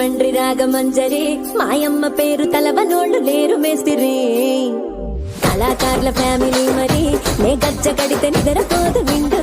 రాజమండ్రి రాగమంజరి మాయమ్మ పేరు తలవనోళ్ళు లేరు మేస్తిరి కళాకారుల ఫ్యామిలీ మరి నే గజ్జ కడితే నిద్రపోదు నిండు